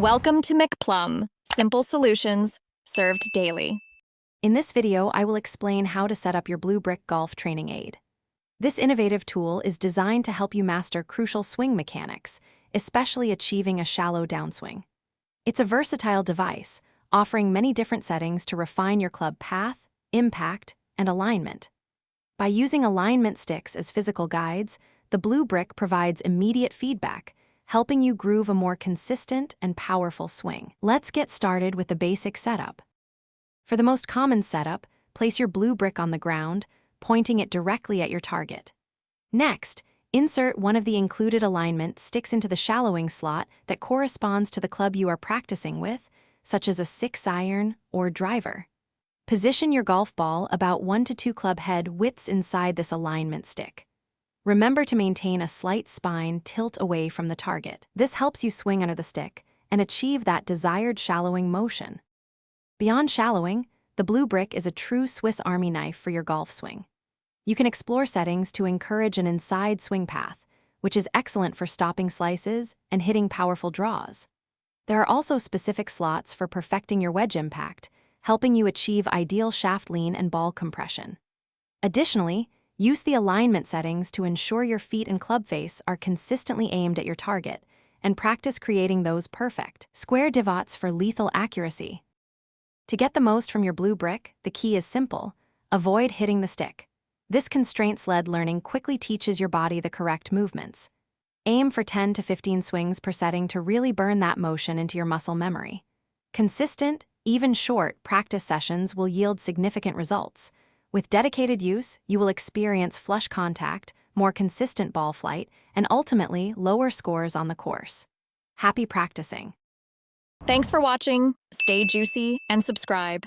Welcome to McPlum, simple solutions served daily. In this video, I will explain how to set up your Blue Brick Golf Training Aid. This innovative tool is designed to help you master crucial swing mechanics, especially achieving a shallow downswing. It's a versatile device, offering many different settings to refine your club path, impact, and alignment. By using alignment sticks as physical guides, the Blue Brick provides immediate feedback, helping you groove a more consistent and powerful swing. Let's get started with the basic setup. For the most common setup, place your Blue Brick on the ground, pointing it directly at your target. Next, insert one of the included alignment sticks into the shallowing slot that corresponds to the club you are practicing with, such as a 6-iron or driver. Position your golf ball about 1 to 2 club head widths inside this alignment stick. Remember to maintain a slight spine tilt away from the target. This helps you swing under the stick and achieve that desired shallowing motion. Beyond shallowing, the Blue Brick is a true Swiss Army knife for your golf swing. You can explore settings to encourage an inside swing path, which is excellent for stopping slices and hitting powerful draws. There are also specific slots for perfecting your wedge impact, helping you achieve ideal shaft lean and ball compression. Additionally, use the alignment settings to ensure your feet and club face are consistently aimed at your target, and practice creating those perfect square divots for lethal accuracy. To get the most from your Blue Brick, the key is simple: avoid hitting the stick. This constraints-led learning quickly teaches your body the correct movements. Aim for 10 to 15 swings per setting to really burn that motion into your muscle memory. Consistent, even short, practice sessions will yield significant results. With dedicated use, you will experience flush contact, more consistent ball flight, and ultimately lower scores on the course. Happy practicing! Thanks for watching. Stay juicy and subscribe.